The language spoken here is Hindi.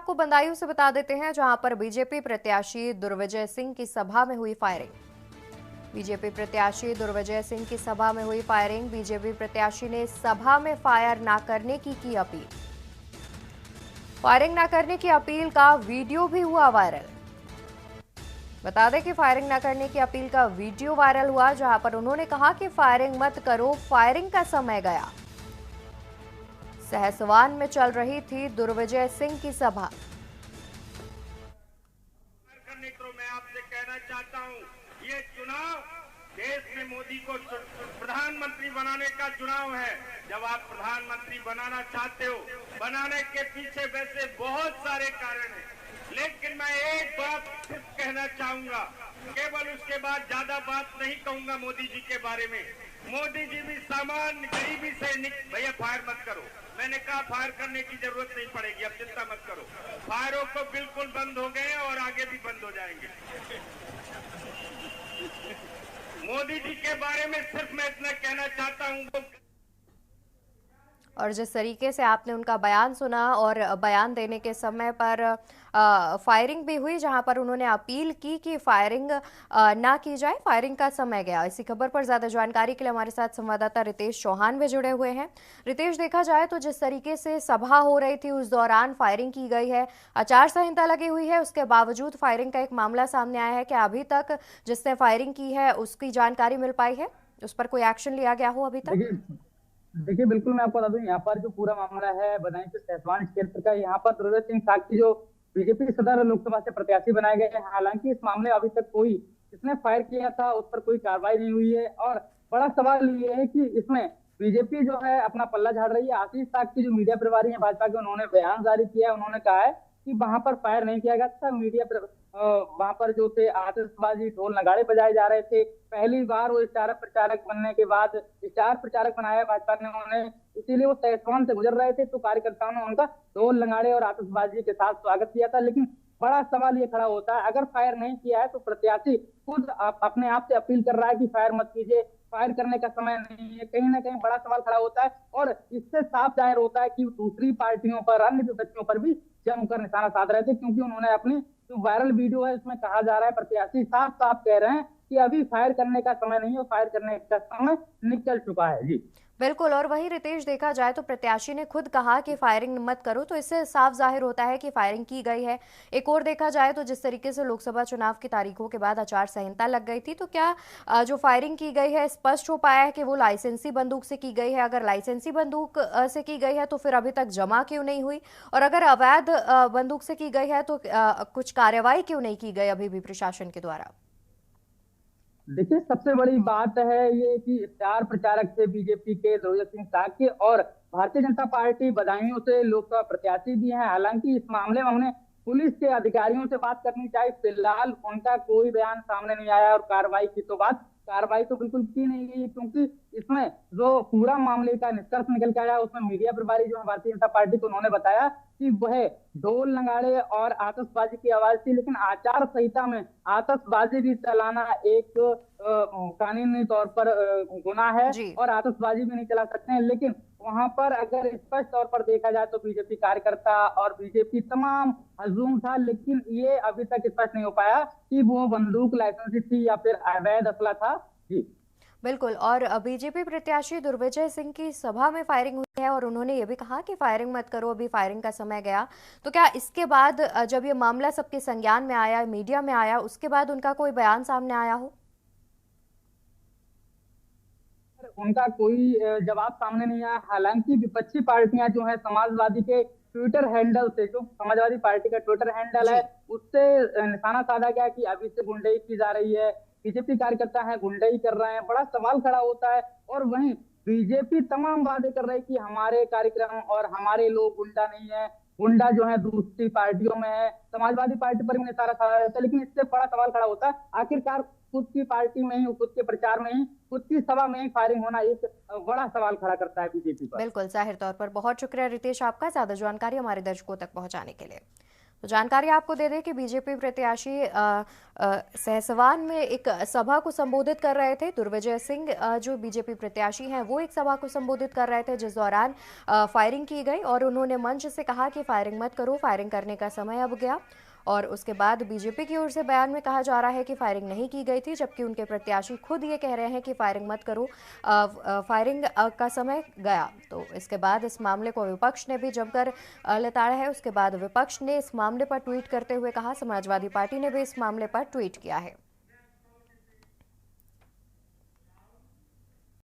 आपको बदायूं से बता देते हैं, जहां पर बीजेपी प्रत्याशी दुर्विजय सिंह की सभा में हुई फायरिंग। बीजेपी प्रत्याशी दुर्विजय सिंह की सभा में हुई फायरिंग। बीजेपी प्रत्याशी ने सभा में फायर न करने की अपील। फायरिंग न करने की अपील का वीडियो भी हुआ वायरल। बता दें कि फायरिंग न करने की अपील का वीडियो वायरल हुआ, जहां पर उन्होंने कहा कि फायरिंग मत करो, फायरिंग का समय गया। सहसवान में चल रही थी दुर्विजय सिंह की सभा। मैं आपसे कहना चाहता हूं, ये चुनाव देश में मोदी को प्रधानमंत्री बनाने का चुनाव है। जब आप प्रधानमंत्री बनाना चाहते हो, बनाने के पीछे वैसे बहुत सारे कारण हैं, लेकिन मैं एक बात सिर्फ कहना चाहूंगा, केवल उसके बाद ज्यादा बात नहीं कहूंगा मोदी जी के बारे में। मोदी जी भी सामान्य गरीबी से भैया फायर मत करो, मैंने कहा फायर करने की जरूरत नहीं पड़ेगी, अब चिंता मत करो। फायरों को बिल्कुल बंद हो गए और आगे भी बंद हो जाएंगे। मोदी जी के बारे में सिर्फ मैं इतना कहना चाहता हूं। और जिस तरीके से आपने उनका बयान सुना, और बयान देने के समय पर फायरिंग भी हुई, जहां पर उन्होंने अपील की कि फायरिंग ना की जाए, फायरिंग का समय गया। इसी खबर पर ज्यादा जानकारी के लिए हमारे साथ संवाददाता रितेश चौहान भी जुड़े हुए हैं। रितेश, देखा जाए तो जिस तरीके से सभा हो रही थी उस दौरान फायरिंग की गई है, आचार संहिता लगी हुई है, उसके बावजूद फायरिंग का एक मामला सामने आया है। क्या अभी तक जिसने फायरिंग की है उसकी जानकारी मिल पाई है, उस पर कोई एक्शन लिया गया हो अभी तक? देखिए बिल्कुल मैं आपको बता दूं, यहाँ पर जो पूरा मामला है बदायूं के सहसवान क्षेत्र का, यहाँ पर दुर्विजय सिंह साक्षी जो बीजेपी सदर लोकसभा से प्रत्याशी बनाए गए हैं, हालांकि इस मामले में अभी तक कोई जिसने फायर किया था उस पर कोई कार्रवाई नहीं हुई है। और बड़ा सवाल ये है कि इसमें बीजेपी जो है अपना पल्ला झाड़ रही है। आशीष साक्षी जो मीडिया प्रभारी है भाजपा के, उन्होंने बयान जारी किया है। उन्होंने कहा है कि वहां पर फायर नहीं किया गया था। वहां पर जो थे आतिशबाजी, ढोल नगाड़े बजाए जा रहे थे। पहली बार वो स्टार प्रचारक बनने के बाद स्टार प्रचारक बनाया भाजपा ने उन्हें, इसीलिए वो सहसवान से गुजर रहे थे तो कार्यकर्ताओं ने उनका ढोल नगाड़े और आतिशबाजी के साथ स्वागत किया था। लेकिन बड़ा सवाल ये खड़ा होता है, अगर फायर नहीं किया है तो प्रत्याशी खुद अपने आप से अपील कर रहा है कि फायर मत कीजिए, फायर करने का समय नहीं है। कहीं ना कहीं बड़ा सवाल खड़ा होता है और इससे साफ जाहिर होता है कि दूसरी पार्टियों पर, अन्य विपक्षियों पर भी जमकर निशाना साध रहे थे, क्योंकि उन्होंने अपनी जो वायरल वीडियो है उसमें कहा जा रहा है, प्रत्याशी साफ साफ कह रहे हैं कि अभी फायर करने का समय नहीं है, फायर करने का समय निकल चुका है। जी बिल्कुल। और वही रितेश, देखा जाए तो प्रत्याशी ने खुद कहा कि फायरिंग मत करो, तो इससे साफ जाहिर होता है कि फायरिंग की गई है। एक और देखा जाए तो जिस तरीके से लोकसभा चुनाव की तारीखों के बाद आचार संहिता लग गई थी, तो क्या जो फायरिंग की गई है स्पष्ट हो पाया है कि वो लाइसेंसी बंदूक से की गई है? अगर लाइसेंसी बंदूक से की गई है तो फिर अभी तक जमा क्यों नहीं हुई? और अगर अवैध बंदूक से की गई है तो कुछ कार्रवाई क्यों नहीं की गई अभी भी प्रशासन के द्वारा? देखिए सबसे बड़ी बात है ये कि स्टार प्रचारक थे बीजेपी के दुर्विजय सिंह साक्षी, और भारतीय जनता पार्टी बदायूं से लोकसभा प्रत्याशी भी हैं। हालांकि इस मामले में हमने पुलिस के अधिकारियों से बात करनी चाहिए, फिलहाल उनका कोई बयान सामने नहीं आया। और कार्रवाई की तो बात, कार्रवाई तो बिल्कुल की नहीं गई, क्योंकि इसमें जो पूरा मामले का निष्कर्ष निकल के आया उसमें मीडिया प्रभारी जो है भारतीय जनता पार्टी को, उन्होंने बताया कि वह ढोल नगाड़े और आतिशबाजी की आवाज थी, लेकिन आचार संहिता में आतिशबाजी भी चलाना एक कानूनी तौर पर गुनाह है जी और आतिशबाजी भी नहीं चला सकते हैं। लेकिन वहां पर अगर स्पष्ट तौर पर देखा जाए तो बीजेपी कार्यकर्ता और बीजेपी तमाम हजूम था, लेकिन ये अभी तक स्पष्ट नहीं हो पाया कि वो बंदूक लाइसेंसी थी या फिर अवैध असला था। जी बिल्कुल। और बीजेपी प्रत्याशी दुर्विजय सिंह की सभा में फायरिंग हुई है, और उन्होंने ये भी कहा कि फायरिंग मत करो, अभी फायरिंग का समय गया। तो क्या इसके बाद जब ये मामला सबके संज्ञान में आया, मीडिया में आया, उसके बाद उनका कोई बयान सामने आया हो? उनका कोई जवाब सामने नहीं आया। हालांकि विपक्षी पार्टियां जो है समाजवादी के ट्विटर हैंडल से, जो समाजवादी पार्टी का ट्विटर हैंडल है जी उससे निशाना साधा गया कि अभी से गुंडई की जा रही है, बीजेपी कार्यकर्ता है गुंडई कर रहे हैं। बड़ा सवाल खड़ा होता है। और वहीं बीजेपी तमाम वादे कर रही है कि हमारे कार्यक्रम और हमारे लोग गुंडा नहीं है, गुंडा जो है दूसरी पार्टियों में है। समाजवादी पार्टी पर भी निशाना साधा रहता है, लेकिन इससे बड़ा सवाल खड़ा होता है आखिरकार खुद की पार्टी में ही, खुद के प्रचार में ही, खुद की सभा में ही फायरिंग होना एक बड़ा सवाल खड़ा करता है बीजेपी पर। बिल्कुल, जाहिर तौर पर। बहुत शुक्रिया रितेश आपका ज्यादा जानकारी हमारे दर्शकों तक पहुंचाने के लिए। तो जानकारी आपको दे दें कि बीजेपी प्रत्याशी सहसवान में एक सभा को संबोधित कर रहे थे। दुर्विजय सिंह जो बीजेपी प्रत्याशी हैं वो एक सभा को संबोधित कर रहे थे, जिस दौरान फायरिंग की गई और उन्होंने मंच से कहा कि फायरिंग मत करो, फायरिंग करने का समय अब गया। और उसके बाद बीजेपी की ओर से बयान में कहा जा रहा है कि फायरिंग नहीं की गई थी, जबकि उनके प्रत्याशी खुद ये कह रहे हैं कि फायरिंग मत करो, फायरिंग का समय गया। तो इसके बाद इस मामले को विपक्ष ने भी जमकर लताड़ा है। उसके बाद विपक्ष ने इस मामले पर ट्वीट करते हुए कहा, समाजवादी पार्टी ने भी इस मामले पर ट्वीट किया है।